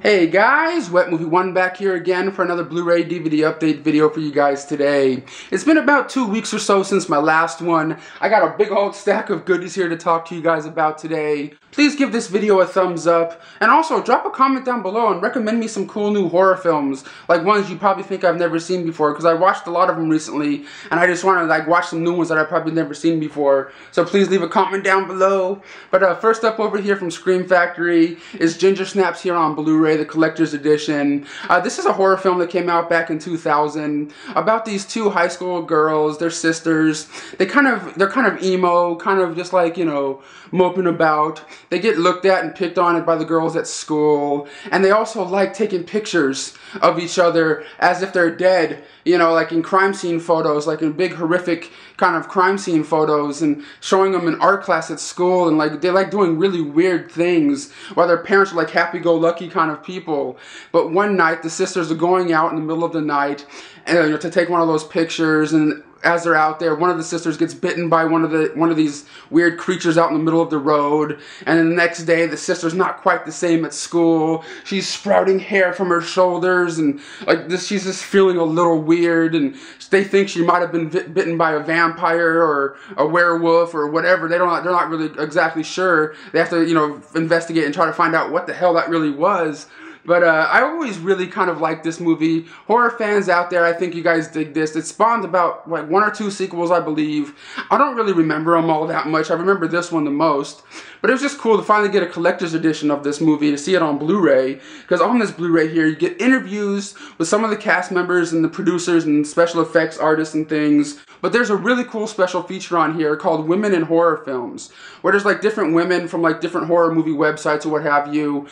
Hey guys, Wet Movie 1 back here again for another Blu-ray DVD update video for you guys today. It's been about 2 weeks or so since my last one. I got a big old stack of goodies here to talk to you guys about today. Please give this video a thumbs up, and also drop a comment down below and recommend me some cool new horror films, like ones you probably think I've never seen before, because I watched a lot of them recently, and I just want to watch some new ones that I've probably never seen before. So please leave a comment down below. But first up over here from Scream Factory is Ginger Snaps here on Blu-ray, the collector's edition. This is a horror film that came out back in 2000 about these two high school girls. They're sisters. They're kind of emo, kind of just like, you know, moping about. They get looked at and picked on by the girls at school, and they also like taking pictures of each other as if they're dead, you know, like in crime scene photos, like in big horrific kind of crime scene photos, and showing them in art class at school, and like they like doing really weird things while their parents are like happy-go-lucky kind of people. But one night the sisters are going out in the middle of the night and to take one of those pictures, and as they're out there, one of the sisters gets bitten by one of these weird creatures out in the middle of the road. And then the next day, the sister's not quite the same at school. She's sprouting hair from her shoulders, and like this, she's just feeling a little weird. And they think she might have been bitten by a vampire or a werewolf or whatever. They're not really exactly sure. They have to, you know, investigate and try to find out what the hell that really was. But I always really kind of liked this movie. Horror fans out there, I think you guys dig this. It spawned about like 1 or 2 sequels, I believe. I don't really remember them all that much. I remember this one the most. But it was just cool to finally get a collector's edition of this movie, to see it on Blu-ray. Because on this Blu-ray here, you get interviews with some of the cast members and the producers and special effects artists and things. But there's a really cool special feature on here called Women in Horror Films, where there's like different women from like different horror movie websites or what have you,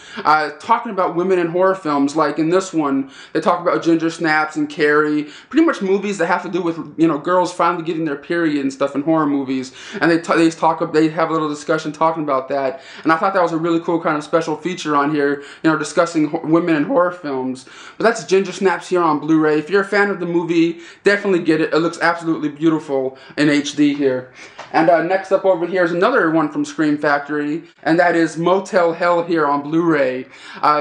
talking about women in horror films. Like in this one, they talk about Ginger Snaps and Carrie, pretty much movies that have to do with, you know, girls finally getting their period and stuff in horror movies. And they have a little discussion talking about that. And I thought that was a really cool kind of special feature on here, you know, discussing women in horror films. But that's Ginger Snaps here on Blu-ray. If you're a fan of the movie, definitely get it. It looks absolutely beautiful in HD here. And next up over here is another one from Scream Factory, and that is Motel Hell here on Blu-ray.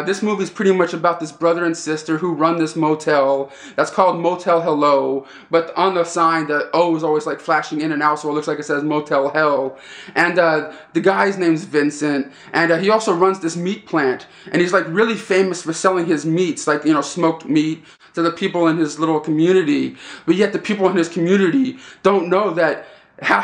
This movie is pretty much about this brother and sister who run this motel that's called Motel Hello, but on the sign the O is always like flashing in and out, so it looks like it says Motel Hell. And the guy's name's Vincent, and he also runs this meat plant, and he's like really famous for selling his meats, like, you know, smoked meat, to the people in his little community. But yet the people in his community don't know that,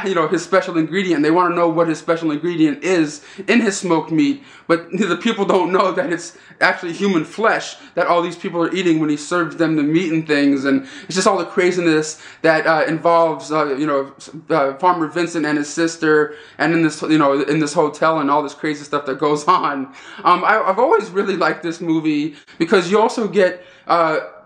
you know, his special ingredient. They want to know what his special ingredient is in his smoked meat, but the people don't know that it's actually human flesh that all these people are eating when he serves them the meat and things. And it's just all the craziness that involves, you know, Farmer Vincent and his sister, and in this, you know, in this hotel, and all this crazy stuff that goes on. I've always really liked this movie because you also get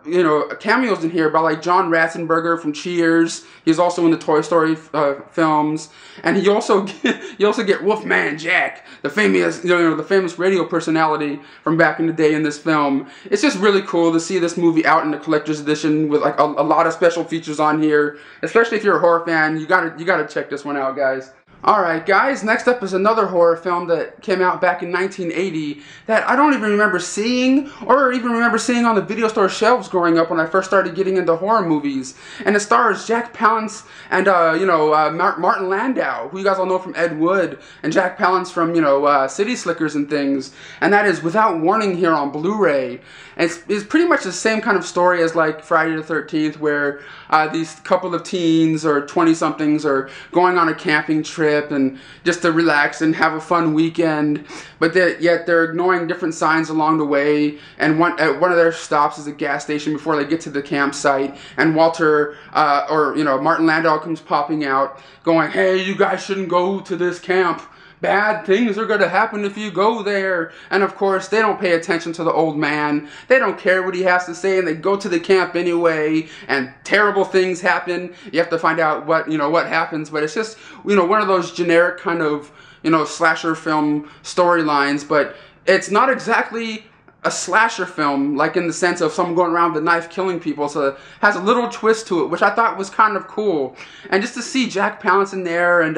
you know, cameos in here by like John Ratzenberger from Cheers. He's also in the Toy Story films, and you also get Wolfman Jack, the famous, you know, the famous radio personality from back in the day in this film. It's just really cool to see this movie out in the collector's edition with like a lot of special features on here. Especially if you're a horror fan, you gotta check this one out, guys. Alright guys, next up is another horror film that came out back in 1980 that I don't even remember seeing, or even remember seeing on the video store shelves growing up when I first started getting into horror movies. And it stars Jack Palance and, you know, Martin Landau, who you guys all know from Ed Wood, and Jack Palance from, you know, City Slickers and things. And that is Without Warning here on Blu-ray. And it's pretty much the same kind of story as like Friday the 13th, where these couple of teens or 20-somethings are going on a camping trip and just to relax and have a fun weekend, but yet they're ignoring different signs along the way. And one of their stops is a gas station before they get to the campsite, and Walter or, you know, Martin Landau comes popping out going, "Hey, you guys shouldn't go to this camp. Bad things are going to happen if you go there." And of course, they don't pay attention to the old man. They don't care what he has to say, and they go to the camp anyway, and terrible things happen. You have to find out what happens, but it's just, you know, one of those generic kind of, you know, slasher film storylines, but it's not exactly a slasher film, like in the sense of someone going around with a knife killing people, so it has a little twist to it, which I thought was kind of cool. And just to see Jack Palance in there and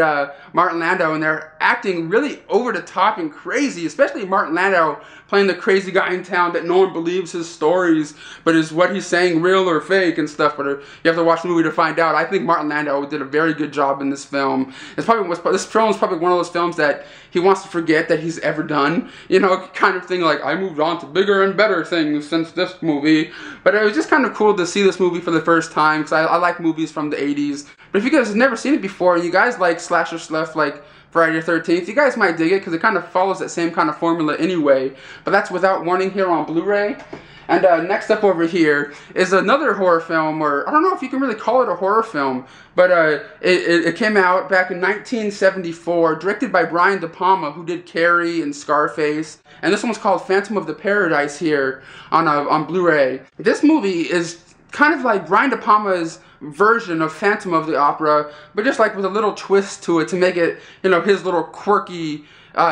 Martin Landau in there acting really over the top and crazy, especially Martin Landau playing the crazy guy in town that no one believes his stories, but is what he's saying real or fake and stuff, but you have to watch the movie to find out. I think Martin Landau did a very good job in this film. This film is probably one of those films that he wants to forget that he's ever done, you know, kind of thing, like, I moved on to bigger and better things since this movie. But it was just kind of cool to see this movie for the first time, because I like movies from the 80s. But if you guys have never seen it before, and you guys like slasher stuff like Friday the 13th, you guys might dig it, because it kind of follows that same kind of formula anyway. But that's Without Warning here on Blu-ray. And next up over here is another horror film, or I don't know if you can really call it a horror film, but it came out back in 1974, directed by Brian De Palma, who did Carrie and Scarface. And this one's called Phantom of the Paradise here on Blu-ray. This movie is kind of like Brian De Palma's version of Phantom of the Opera, but just like with a little twist to it to make it, you know, his little quirky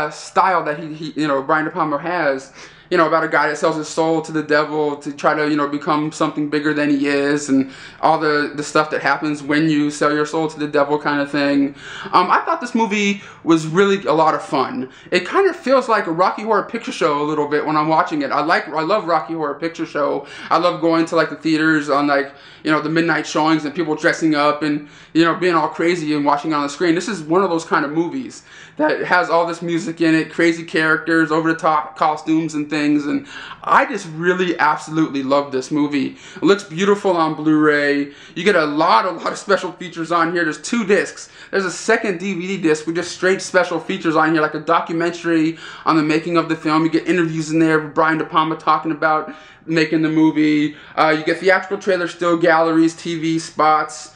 style that he you know, Brian De Palma has. You know, about a guy that sells his soul to the devil to try to, you know, become something bigger than he is, and all the stuff that happens when you sell your soul to the devil kind of thing. I thought this movie was really a lot of fun. It kind of feels like a Rocky Horror Picture Show a little bit when I'm watching it. I love Rocky Horror Picture Show. I love going to like the theaters on like, you know, the midnight showings and people dressing up and, you know, being all crazy and watching it on the screen. This is one of those kind of movies that has all this music in it, crazy characters, over-the-top costumes and things, and I just really absolutely love this movie. It looks beautiful on Blu-ray. You get a lot of special features on here. There's 2 discs. There's a second DVD disc with just straight special features on here, like a documentary on the making of the film. You get interviews in there with Brian De Palma talking about making the movie. You get theatrical trailers, still galleries, TV spots,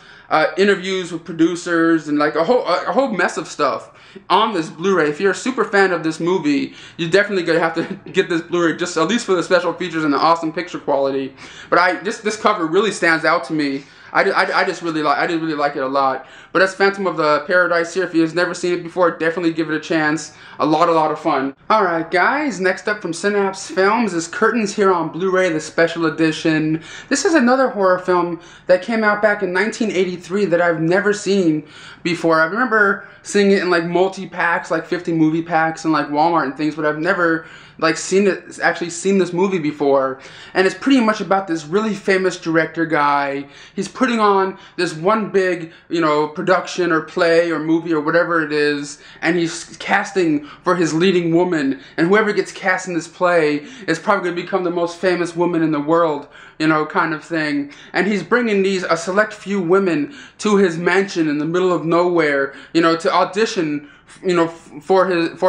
interviews with producers, and like a whole mess of stuff on this Blu-ray. If you're a super fan of this movie, you're definitely gonna have to get this Blu-ray, just at least for the special features and the awesome picture quality. But this cover really stands out to me. I did really like it a lot. But that's Phantom of the Paradise here. If you've never seen it before, definitely give it a chance. A lot of fun. Alright guys, next up from Synapse Films is Curtains here on Blu-ray, the special edition. This is another horror film that came out back in 1983 that I've never seen before. I remember seeing it in like multi-packs, like 50 movie packs and like Walmart and things, but I've never like seen this movie before. And it's pretty much about this really famous director guy. He's putting on this one big, you know, production or play or movie or whatever it is, and he's casting for his leading woman, and whoever gets cast in this play is probably going to become the most famous woman in the world, you know, kind of thing. And he's bringing a select few women to his mansion in the middle of nowhere, you know, to audition, you know, for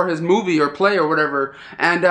his movie or play or whatever. And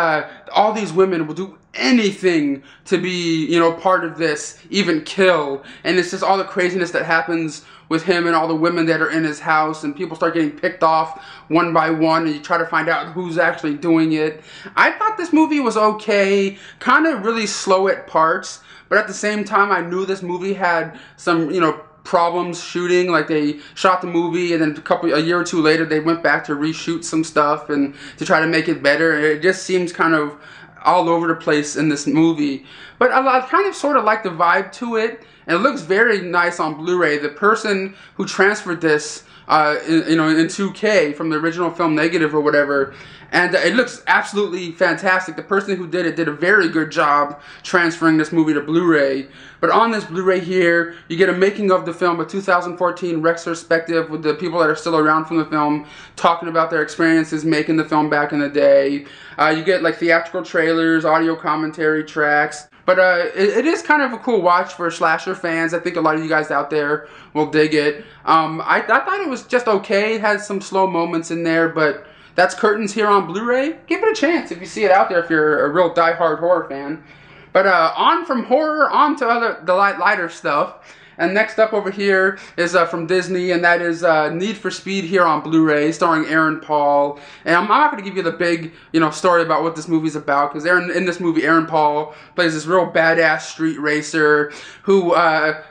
all these women will do anything to be, you know, part of this, even kill. And it's just all the craziness that happens with him and all the women that are in his house, and people start getting picked off one by one, and you try to find out who's actually doing it. I thought this movie was okay, kind of really slow at parts, but at the same time I knew this movie had some, you know, problems shooting. Like, they shot the movie and then a year or 2 later they went back to reshoot some stuff and to try to make it better. It just seems kind of all over the place in this movie, but I kind of sort of like the vibe to it, and it looks very nice on Blu-ray. The person who transferred this you know, in 2K from the original film negative or whatever, and it looks absolutely fantastic. The person who did it did a very good job transferring this movie to Blu-ray. But on this Blu-ray here, you get a making of the film, a 2014 retrospective with the people that are still around from the film talking about their experiences making the film back in the day. You get like theatrical trailers, audio commentary tracks. But it is kind of a cool watch for slasher fans. I think a lot of you guys out there will dig it. I thought it was just okay. It has some slow moments in there, but that's Curtains here on Blu-ray. Give it a chance if you see it out there, if you're a real die-hard horror fan. But on from horror, on to the lighter stuff. And next up over here is from Disney, and that is Need for Speed here on Blu-ray, starring Aaron Paul. And I'm not going to give you the big, you know, story about what this movie's about, because in this movie, Aaron Paul plays this real badass street racer who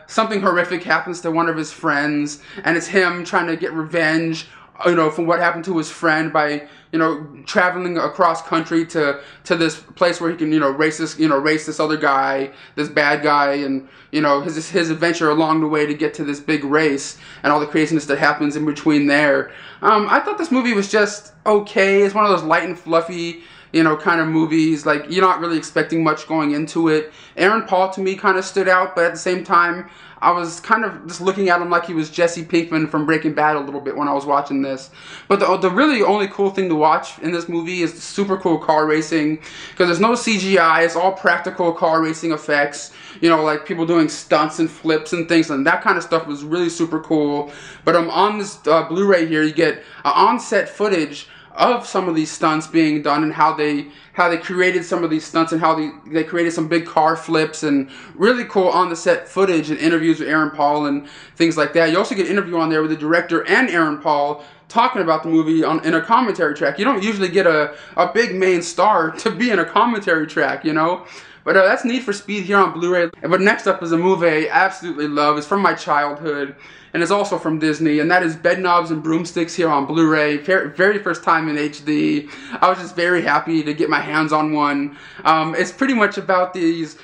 something horrific happens to one of his friends, and it's him trying to get revenge you know, from what happened to his friend by, you know, traveling across country to this place where he can, you know, race this other guy, this bad guy, and, you know, his adventure along the way to get to this big race and all the craziness that happens in between there. I thought this movie was just okay. It's one of those light and fluffy, you know, kind of movies. Like, you're not really expecting much going into it. Aaron Paul to me kind of stood out, but at the same time, I was kind of just looking at him like he was Jesse Pinkman from Breaking Bad a little bit when I was watching this. But the really only cool thing to watch in this movie is the super cool car racing, because there's no CGI. It's all practical car racing effects. You know, like people doing stunts and flips and things, and that kind of stuff was really super cool. But on this Blu-ray here, you get on-set footage of some of these stunts being done and how they created some of these stunts and how they created some big car flips and really cool on the set footage and interviews with Aaron Paul and things like that. You also get an interview on there with the director and Aaron Paul talking about the movie in a commentary track. You don't usually get a big main star to be in a commentary track, you know? But that's Need for Speed here on Blu-ray. But next up is a movie I absolutely love. It's from my childhood, and it's also from Disney, and that is Bedknobs and Broomsticks here on Blu-ray. Very first time in HD. I was just very happy to get my hands on one. It's pretty much about these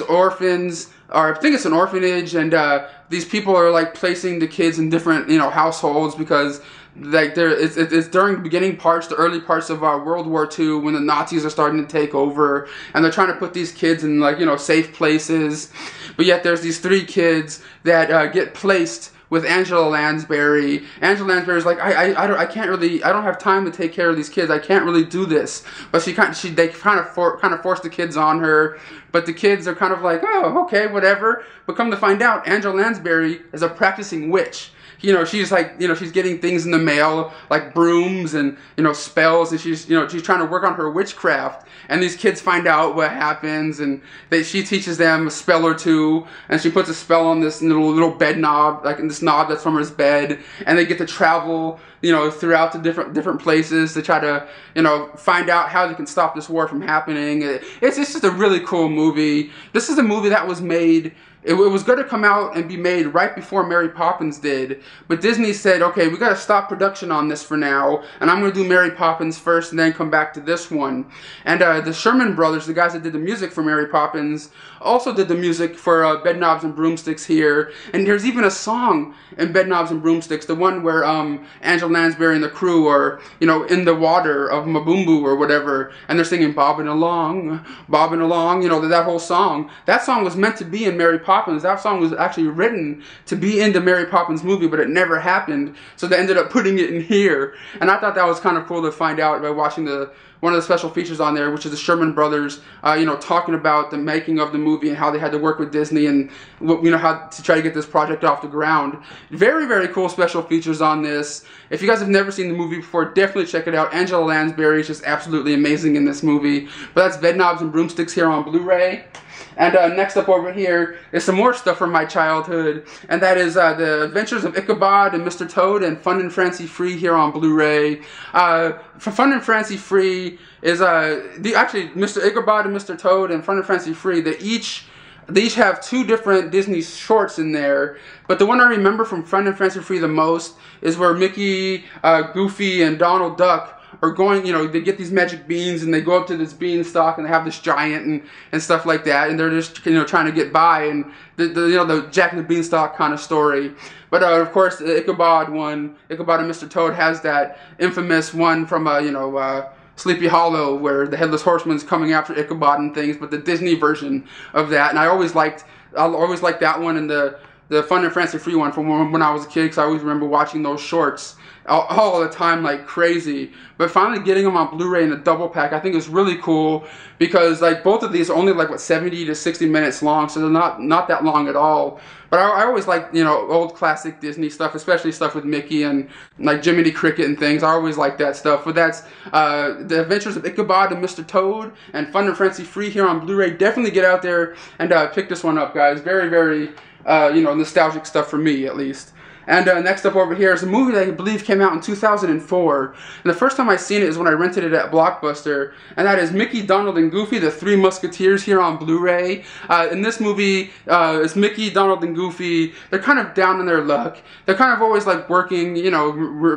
orphans, or I think it's an orphanage, and these people are like placing the kids in different, you know, households because like it's during the beginning parts, the early parts of World War II, when the Nazis are starting to take over, and they're trying to put these kids in, like, you know, safe places. But yet there's these 3 kids that get placed with Angela Lansbury. Angela Lansbury's like, I don't have time to take care of these kids. I can't really do this. But they kind of force the kids on her. But the kids are kind of like, oh, okay, whatever. But come to find out, Angela Lansbury is a practicing witch. You know, she's like, you know, she's getting things in the mail, like brooms and, you know, spells, and she's trying to work on her witchcraft. And these kids find out what happens, and she teaches them a spell or two, and she puts a spell on this little bed knob, like in this knob that's from his bed, and they get to travel, you know, throughout the different places to try to, you know, find out how they can stop this war from happening. It's just a really cool movie. This is a movie that was made. It was going to come out and be made right before Mary Poppins did, but Disney said, okay, we got to stop production on this for now, and I'm going to do Mary Poppins first and then come back to this one. And the Sherman Brothers, the guys that did the music for Mary Poppins, also did the music for Bedknobs and Broomsticks here. And there's even a song in Bedknobs and Broomsticks, the one where Angela Lansbury and the crew are, you know, in the water of Mabumbu or whatever, and they're singing bobbing along, you know, that whole song. That song was meant to be in Mary Poppins. That song was actually written to be in the Mary Poppins movie, but it never happened, so they ended up putting it in here. And I thought that was kind of cool to find out by watching one of the special features on there, which is the Sherman Brothers, you know, talking about the making of the movie and how they had to work with Disney and, you know, how to try to get this project off the ground. Very cool special features on this. If you guys have never seen the movie before, definitely check it out. Angela Lansbury is just absolutely amazing in this movie. But that's Bedknobs and Broomsticks here on Blu-ray. And next up over here is some more stuff from my childhood, and that is the Adventures of Ichabod and Mr. Toad and Fun and Fancy Free here on Blu-ray. For Fun and Fancy Free is actually Mr. Ichabod and Mr. Toad and Fun and Fancy Free. They each have 2 different Disney shorts in there, but the one I remember from Fun and Fancy Free the most is where Mickey, Goofy, and Donald Duck are going, you know, they get these magic beans and they go up to this beanstalk and they have this giant and stuff like that, and they're just, you know, trying to get by, and you know, the Jack and the Beanstalk kind of story. But of course, the Ichabod one, Ichabod and Mr. Toad, has that infamous one from you know, Sleepy Hollow, where the Headless Horseman's coming after Ichabod and things, but the Disney version of that. And I always liked that one, and the Fun and Fancy Free one from when I was a kid, because I always remember watching those shorts all the time like crazy. But finally getting them on Blu-ray in a double pack, I think is really cool, because like both of these are only like what, 70 to 60 minutes long, so they're not that long at all. But I always like, you know, old classic Disney stuff, especially stuff with Mickey and like Jiminy Cricket and things. I always like that stuff. But that's The Adventures of Ichabod and Mr. Toad and Fun and Fancy Free here on Blu-ray. Definitely get out there and pick this one up, guys. Very you know, nostalgic stuff for me, at least. And next up over here is a movie that I believe came out in 2004. And the first time I seen it is when I rented it at Blockbuster. And that is Mickey, Donald, and Goofy, the Three Musketeers here on Blu-ray. In this movie, it's Mickey, Donald, and Goofy. They're kind of down on their luck. They're kind of always like working, you know,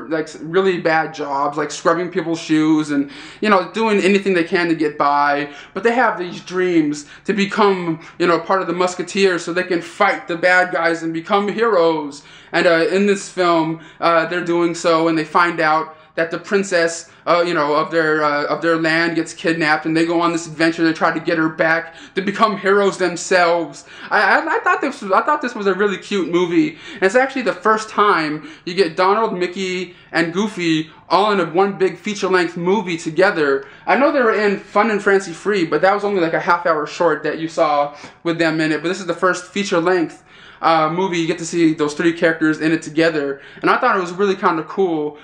like really bad jobs, like scrubbing people's shoes and, you know, doing anything they can to get by. But they have these dreams to become, you know, part of the Musketeers so they can fight the bad guys and become heroes. And in this film, they're doing so, and they find out that the princess, you know, of their land gets kidnapped, and they go on this adventure to try to get her back to become heroes themselves. I thought this was a really cute movie, and it's actually the first time you get Donald, Mickey, and Goofy all in one big feature-length movie together. I know they were in Fun and Fancy Free, but that was only like a half-hour short that you saw with them in it. But this is the first feature-length movie. You get to see those three characters in it together, and I thought it was really kind of cool.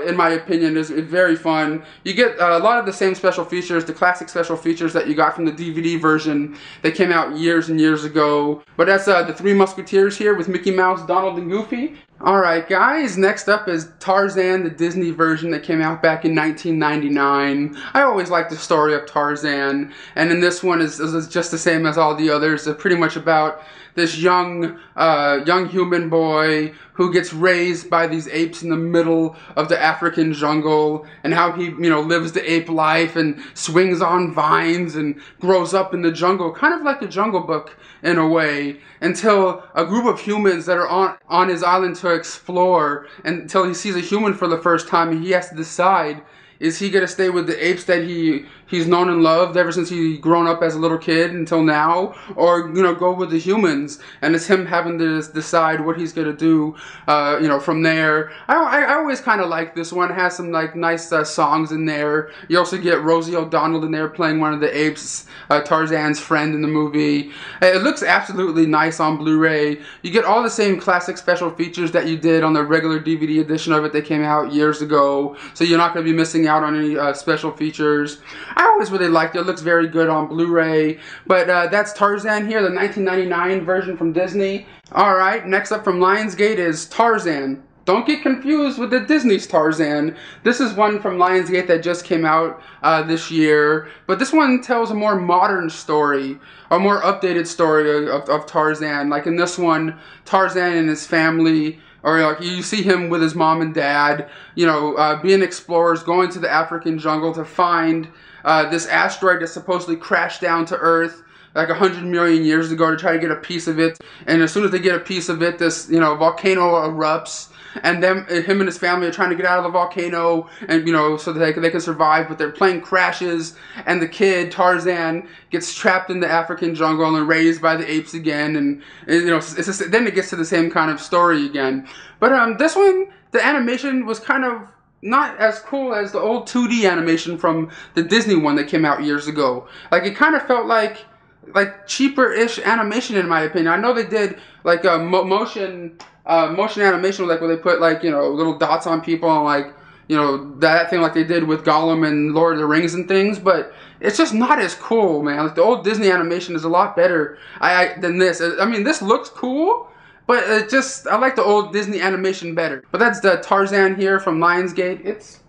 In my opinion, it's very fun. You get a lot of the same special features, the classic special features that you got from the DVD version that came out years and years ago. But that's the Three Musketeers here with Mickey Mouse, Donald, and Goofy. Alright guys, next up is Tarzan, the Disney version that came out back in 1999. I always liked the story of Tarzan, and in this one is just the same as all the others. It's pretty much about this young human boy who gets raised by these apes in the middle of the African jungle, and how he, you know, lives the ape life and swings on vines and grows up in the jungle, kind of like the Jungle Book in a way, until a group of humans that are on his island to explore, until he sees a human for the first time, and he has to decide, is he going to stay with the apes that he's known and loved ever since he grown up as a little kid until now, or, you know, go with the humans? And it's him having to decide what he's going to do, you know, from there. I always kind of like this one. It has some like nice songs in there. You also get Rosie O'Donnell in there playing one of the apes, Tarzan's friend in the movie. It looks absolutely nice on Blu-ray. You get all the same classic special features that you did on the regular DVD edition of it that came out years ago, so you're not going to be missing out on any special features. I always really liked it. It looks very good on Blu-ray. But that's Tarzan here, the 1999 version from Disney. Alright, next up from Lionsgate is Tarzan. Don't get confused with the Disney's Tarzan. This is one from Lionsgate that just came out this year. But this one tells a more modern story, a more updated story of Tarzan. Like in this one, Tarzan and his family, or like you see him with his mom and dad, you know, being explorers, going to the African jungle to find this asteroid that supposedly crashed down to Earth like 100 million years ago to try to get a piece of it. And as soon as they get a piece of it, this, you know, volcano erupts, and him and his family are trying to get out of the volcano, and, you know, so that they can survive. But their plane crashes, and the kid Tarzan gets trapped in the African jungle and raised by the apes again. And you know, then it gets to the same kind of story again. But this one, the animation was kind of not as cool as the old 2D animation from the Disney one that came out years ago. Like, it kind of felt like cheaper-ish animation, in my opinion. I know they did like a motion animation, like where they put, like, you know, little dots on people, and like, you know, that thing like they did with Gollum and Lord of the Rings and things. But it's just not as cool, man. Like, the old Disney animation is a lot better than this. I mean, this looks cool, but I like the old Disney animation better. But that's the Tarzan here from Lionsgate. It's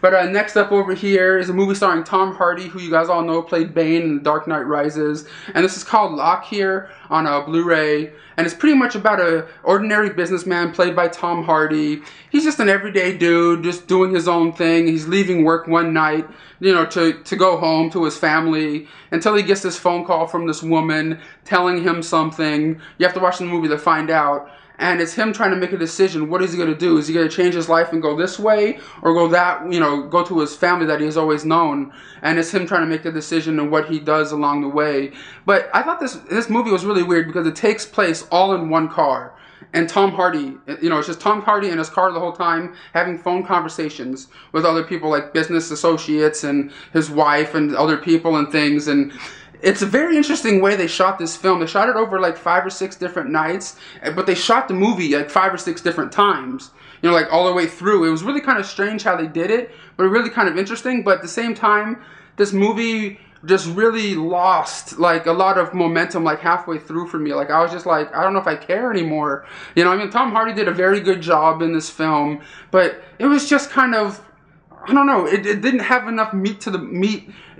But next up over here is a movie starring Tom Hardy, who you guys all know played Bane in The Dark Knight Rises. And this is called Locke here on Blu-ray. And it's pretty much about an ordinary businessman played by Tom Hardy. He's just an everyday dude, just doing his own thing. He's leaving work one night, you know, to go home to his family, until he gets this phone call from this woman telling him something. You have to watch the movie to find out. And it's him trying to make a decision. What is he going to do? Is he going to change his life and go this way, or go that, you know, go to his family that he has always known? And it's him trying to make the decision and what he does along the way. But I thought this movie was really weird because it takes place all in one car. And Tom Hardy, you know, it's just Tom Hardy in his car the whole time, having phone conversations with other people, like business associates and his wife and other people and things. And it's a very interesting way they shot this film. They shot it over like 5 or 6 different nights, but they shot the movie like 5 or 6 different times, you know, like all the way through. It was really kind of strange how they did it, but really kind of interesting. But at the same time, this movie just really lost like a lot of momentum like halfway through for me. Like I was just like, I don't know if I care anymore. You know, I mean, Tom Hardy did a very good job in this film, but it was just kind of, I don't know, it didn't have enough meat,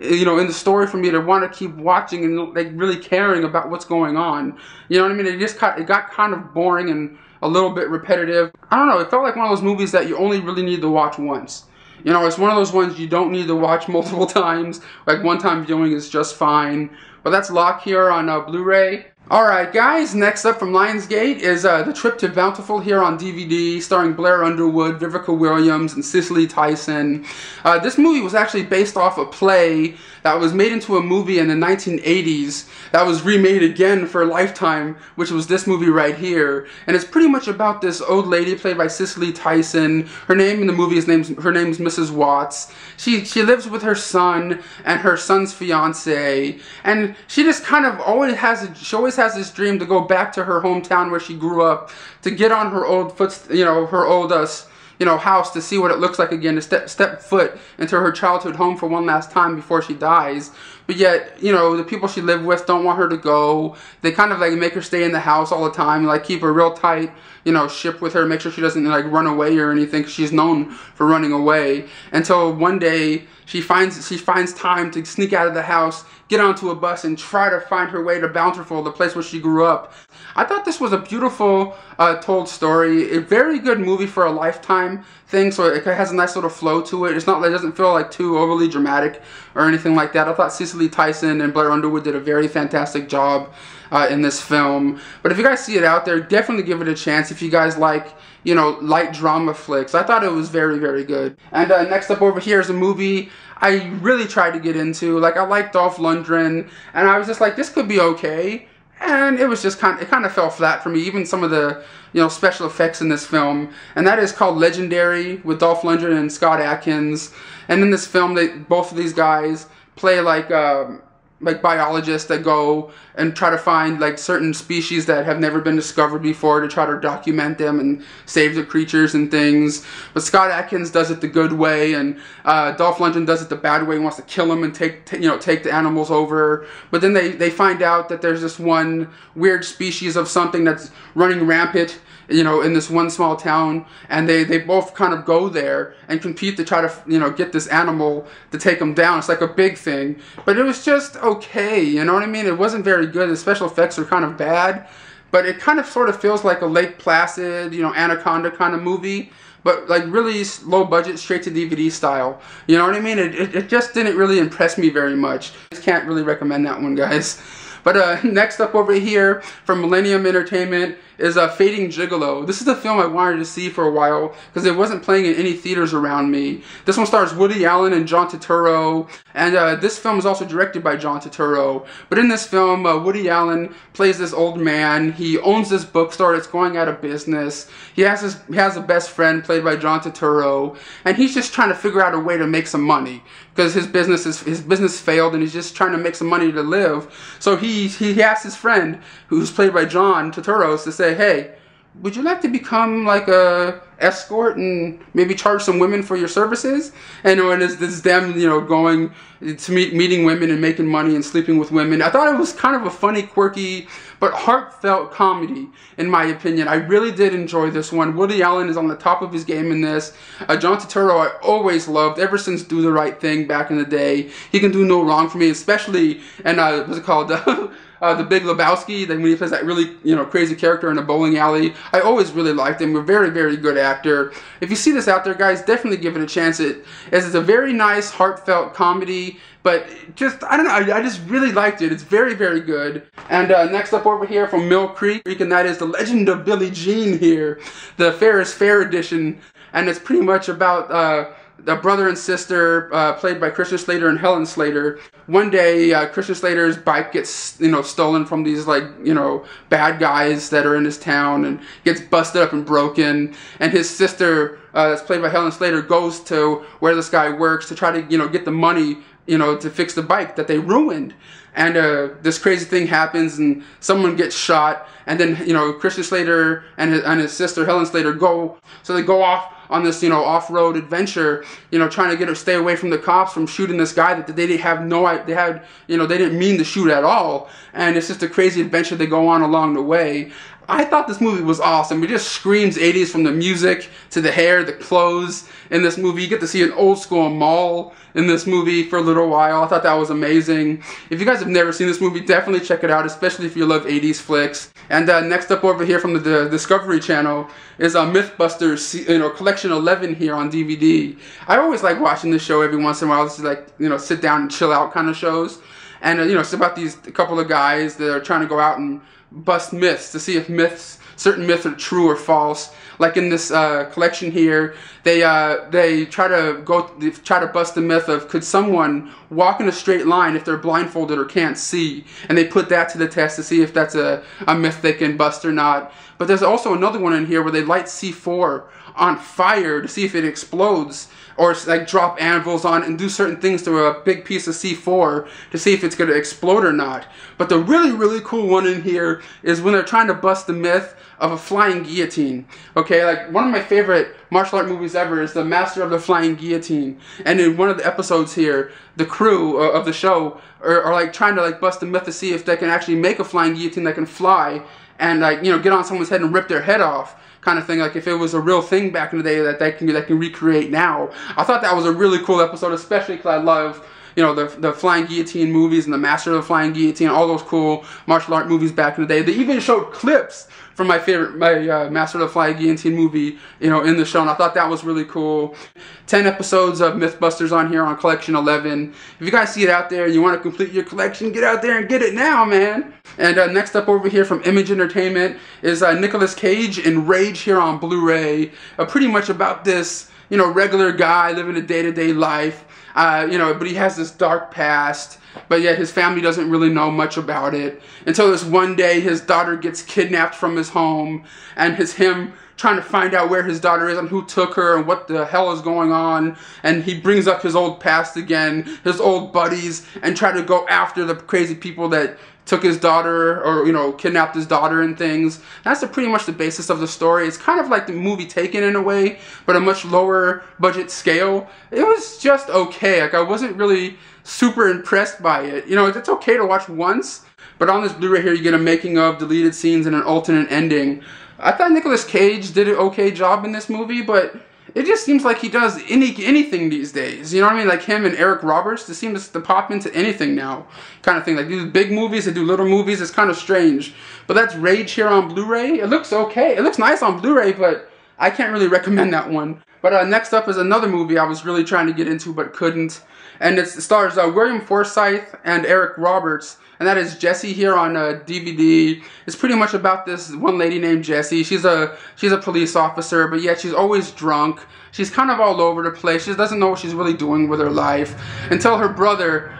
you know, in the story for me to want to keep watching and like really caring about what's going on. You know what I mean? It got kind of boring and a little bit repetitive. I don't know, it felt like one of those movies that you only really need to watch once. You know, it's one of those ones you don't need to watch multiple times. Like one time viewing is just fine. But that's Locke here on Blu-ray. Alright guys, next up from Lionsgate is The Trip to Bountiful here on DVD, starring Blair Underwood, Vivica Williams, and Cicely Tyson. This movie was actually based off a play that was made into a movie in the 1980s that was remade again for Lifetime, which was this movie right here. And it's pretty much about this old lady played by Cicely Tyson. Her name in the movie is her name's Mrs. Watts. She lives with her son and her son's fiance, and she just kind of always has this dream to go back to her hometown where she grew up, to get on her old house, to see what it looks like again, to step foot into her childhood home for one last time before she dies. But yet, you know, the people she lived with don't want her to go. They kind of like make her stay in the house all the time, like keep a real tight, you know, ship with her, make sure she doesn't like run away or anything, 'cause she's known for running away. Until one day she finds time to sneak out of the house, get onto a bus, and try to find her way to Bountiful, the place where she grew up. I thought this was a beautiful told story, a very good movie for a Lifetime thing, so it has a nice little flow to it. It doesn't feel like too overly dramatic or anything like that. I thought Cicely Tyson and Blair Underwood did a very fantastic job in this film. But if you guys see it out there, definitely give it a chance if you guys like, you know, light drama flicks. I thought it was very, very good. And next up over here is a movie I really tried to get into. Like, I like Dolph Lundgren, and I was just like, this could be okay. And it was just kind of fell flat for me, even some of the, you know, special effects in this film. And that is called Legendary, with Dolph Lundgren and Scott Adkins. And in this film, both of these guys play like biologists that go and try to find like certain species that have never been discovered before, to try to document them and save the creatures and things. But Scott Adkins does it the good way, and Dolph Lundgren does it the bad way. He wants to kill them and take the animals over. But then they find out that there's this one weird species of something that's running rampant, you know, in this one small town, and they both kind of go there and compete to try to, you know, get this animal to take them down. It's like a big thing, but it was just okay, you know what I mean? It wasn't very good. The special effects are kind of bad, but it kind of sort of feels like a Lake Placid, you know, Anaconda kind of movie, but like really low budget, straight to DVD style. You know what I mean? It just didn't really impress me very much. Just can't really recommend that one, guys. But next up over here from Millennium Entertainment is Fading Gigolo. This is a film I wanted to see for a while because it wasn't playing in any theaters around me. This one stars Woody Allen and John Turturro, and this film is also directed by John Turturro. But in this film, Woody Allen plays this old man. He owns this bookstore that's going out of business. He has a best friend played by John Turturro, and he's just trying to figure out a way to make some money because his business failed, and he's just trying to make some money to live. So he asks his friend, who's played by John Turturro, to say, hey, would you like to become like a escort and maybe charge some women for your services? And it's them, you know, going to meeting women and making money and sleeping with women. I thought it was kind of a funny, quirky, but heartfelt comedy, in my opinion. I really did enjoy this one. Woody Allen is on the top of his game in this. John Turturro I always loved, ever since Do the Right Thing back in the day. He can do no wrong for me, especially in, what's it called? The Big Lebowski, when he plays that really, you know, crazy character in a bowling alley. I always really liked him. A very, very good actor. If you see this out there, guys, definitely give it a chance. It's a very nice, heartfelt comedy, but just, I don't know, I just really liked it. It's very, very good. And next up over here from Mill Creek, and that is The Legend of Billie Jean here, the Fair is Fair edition, and it's pretty much about the brother and sister played by Christian Slater and Helen Slater. One day, Christian Slater's bike gets, you know, stolen from these, like, you know, bad guys that are in his town, and gets busted up and broken. And his sister, that's played by Helen Slater, goes to where this guy works to try to, you know, get the money, you know, to fix the bike that they ruined. and this crazy thing happens, and someone gets shot, and then, you know, Christian Slater and his sister Helen Slater go off on this, you know, off-road adventure, you know, trying to stay away from the cops from shooting this guy that they didn't mean to shoot at all, and it's just a crazy adventure they go on along the way. I thought this movie was awesome. It just screams 80s, from the music to the hair, the clothes in this movie. You get to see an old school mall in this movie for a little while. I thought that was amazing. If you guys have never seen this movie, definitely check it out, especially if you love 80s flicks. And next up over here from the Discovery Channel is Mythbusters, you know, Collection 11 here on DVD. I always like watching this show every once in a while. This is like, you know, sit down and chill out kind of shows. And, you know, it's about a couple of guys that are trying to go out and bust myths to see if certain myths are true or false. Like in this collection here, they try to bust the myth of, could someone walk in a straight line if they're blindfolded or can't see, and they put that to the test to see if that's a myth they can bust or not. But there's also another one in here where they light C4 on fire to see if it explodes, or like drop anvils on and do certain things to a big piece of C4 to see if it's going to explode or not. But the really, really cool one in here is when they're trying to bust the myth of a flying guillotine. Okay, like one of my favorite martial art movies ever is The Master of the Flying Guillotine. And in one of the episodes here, the crew of the show are like trying to like bust the myth to see if they can actually make a flying guillotine that can fly and, like, you know, get on someone's head and rip their head off, kind of thing, like if it was a real thing back in the day that they can recreate now. I thought that was a really cool episode, especially because I love, you know, the Flying Guillotine movies and The Master of the Flying Guillotine, all those cool martial art movies back in the day. They even showed clips from my Master of the Flying Guillotine movie, you know, in the show, and I thought that was really cool. 10 episodes of Mythbusters on here on Collection 11. If you guys see it out there and you want to complete your collection, get out there and get it now, man. And next up over here from Image Entertainment is Nicolas Cage in Rage here on Blu-ray. Pretty much about this, you know, regular guy living a day-to-day life, you know, but he has this dark past, but yet his family doesn't really know much about it, until this one day his daughter gets kidnapped from his home, and him trying to find out where his daughter is and who took her and what the hell is going on. And he brings up his old past again, his old buddies, and try to go after the crazy people that took his daughter, or, you know, kidnapped his daughter and things. That's pretty much the basis of the story. It's kind of like the movie Taken in a way, but a much lower budget scale. It was just okay. Like, I wasn't really super impressed by it. You know, it's okay to watch once, but on this Blu-ray here you get a making of, deleted scenes, and an alternate ending. I thought Nicolas Cage did an okay job in this movie, but it just seems like he does anything these days. You know what I mean? Like him and Eric Roberts, they seem to pop into anything now, kind of thing. Like these big movies, they do little movies. It's kind of strange. But that's Rage here on Blu-ray. It looks okay. It looks nice on Blu-ray, but I can't really recommend that one. But next up is another movie I was really trying to get into but couldn't. And it stars William Forsythe and Eric Roberts. And that is Jessie here on DVD. It's pretty much about this one lady named Jessie. She's a police officer, but yet she's always drunk. She's kind of all over the place. She doesn't know what she's really doing with her life, until her brother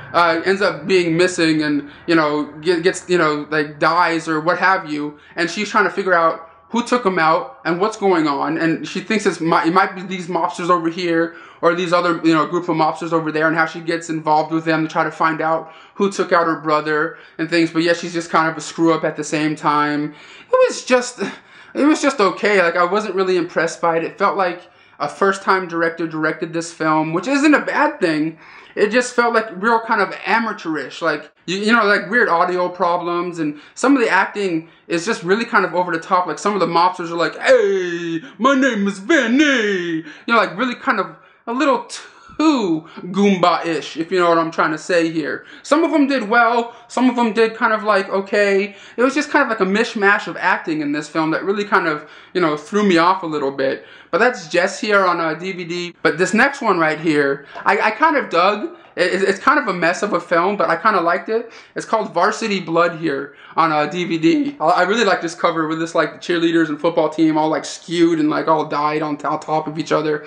ends up being missing and, you know, gets, you know, like dies or what have you. And she's trying to figure out who took him out and what's going on. And she thinks it might be these mobsters over here, or these other, you know, group of mobsters over there, and how she gets involved with them to try to find out who took out her brother and things. But yet she's just kind of a screw up at the same time. It was just okay. Like, I wasn't really impressed by it. It felt like a first-time director directed this film, which isn't a bad thing. It just felt like real kind of amateurish, like, you know, like weird audio problems, and some of the acting is just really kind of over the top. Like some of the mobsters are like, "Hey, my name is Vinny," you know, like really kind of a little too Goomba-ish, if you know what I'm trying to say here. Some of them did well, some of them did kind of like okay. It was just kind of like a mishmash of acting in this film that really kind of, you know, threw me off a little bit. But that's Jess here on DVD. But this next one right here, I kind of dug. It's kind of a mess of a film, but I kind of liked it. It's called Varsity Blood here on DVD. I really like this cover with this like cheerleaders and football team all like skewed and like all died on top of each other.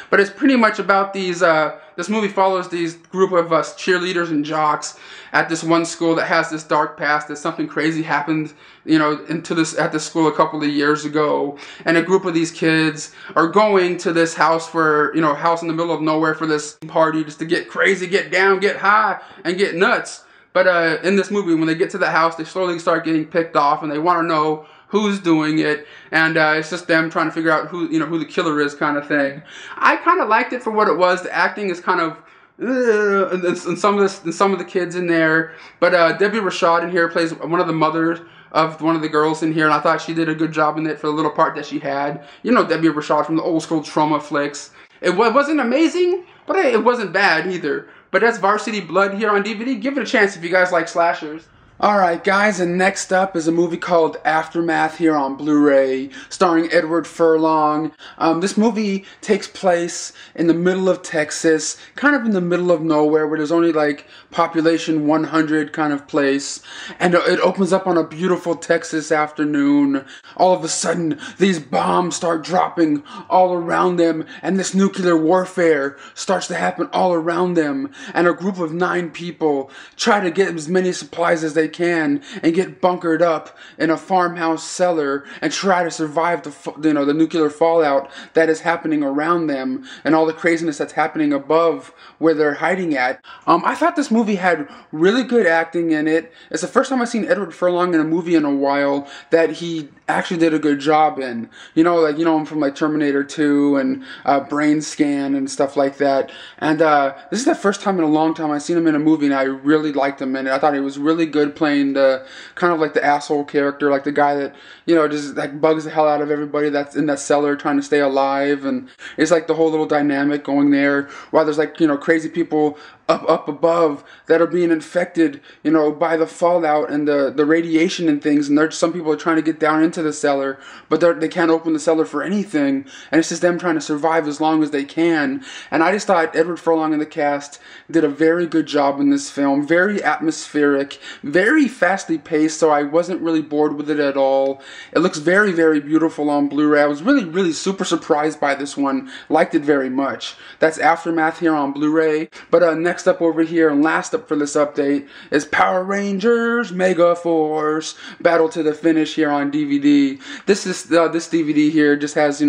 But it's pretty much about these, this movie follows these group of cheerleaders and jocks at this one school that has this dark past, that something crazy happened, you know, at this school a couple of years ago. And a group of these kids are going to this house house in the middle of nowhere for this party, just to get crazy, get down, get high, and get nuts. But in this movie, when they get to the house, they slowly start getting picked off, and they want to know who's doing it, and it's just them trying to figure out who the killer is, kind of thing. I kind of liked it for what it was. The acting is kind of and some of the kids in there, but Debbie Rashad in here plays one of the mothers of one of the girls in here, and I thought she did a good job in it for the little part that she had. You know, Debbie Rashad from the old school trauma flicks. It wasn't amazing, but it wasn't bad either. But that's Varsity Blood here on DVD. Give it a chance if you guys like slashers. Alright guys, and next up is a movie called Aftermath here on Blu-ray, starring Edward Furlong. This movie takes place in the middle of Texas, kind of in the middle of nowhere, where there's only like population 100 kind of place, and it opens up on a beautiful Texas afternoon. All of a sudden, these bombs start dropping all around them, and this nuclear warfare starts to happen all around them, and a group of 9 people try to get as many supplies as they can and get bunkered up in a farmhouse cellar and try to survive the nuclear fallout that is happening around them and all the craziness that's happening above where they're hiding at. I thought this movie had really good acting in it. It's the first time I've seen Edward Furlong in a movie in a while that he actually did a good job in. You know him from like Terminator 2 and Brain Scan and stuff like that. And this is the first time in a long time I've seen him in a movie, and I really liked him in it. I thought he was really good playing the kind of like the asshole character, like the guy that just like bugs the hell out of everybody that's in that cellar trying to stay alive. And it's like the whole little dynamic going there while there's like crazy people up above that are being infected, by the fallout and the radiation and things, and some people are trying to get down into the cellar, but they can't open the cellar for anything, and it's just them trying to survive as long as they can. And I just thought Edward Furlong and the cast did a very good job in this film. Very atmospheric, very fastly paced, so I wasn't really bored with it at all. It looks very, very beautiful on Blu-ray. I was really, really super surprised by this one. Liked it very much. That's Aftermath here on Blu-ray. But next up over here and last up for this update is Power Rangers Mega Force Battle to the Finish here on DVD. This DVD here just has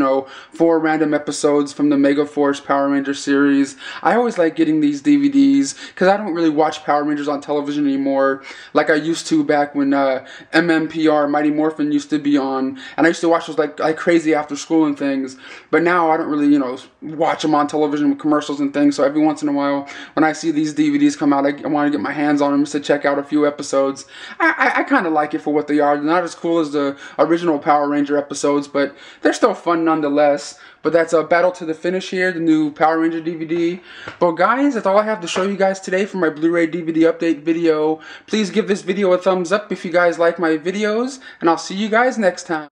4 random episodes from the Mega Force Power Ranger series. I always like getting these DVDs because I don't really watch Power Rangers on television anymore like I used to back when MMPR Mighty Morphin used to be on, and I used to watch those like crazy after school and things. But now I don't really watch them on television with commercials and things. So every once in a while when I see these DVDs come out, I want to get my hands on them just to check out a few episodes. I kind of like it for what they are. They're not as cool as the original Power Ranger episodes, but they're still fun nonetheless. But that's a Battle to the Finish here, the new Power Ranger DVD. But guys, that's all I have to show you guys today for my Blu-ray DVD update video. Please give this video a thumbs up if you guys like my videos, and I'll see you guys next time.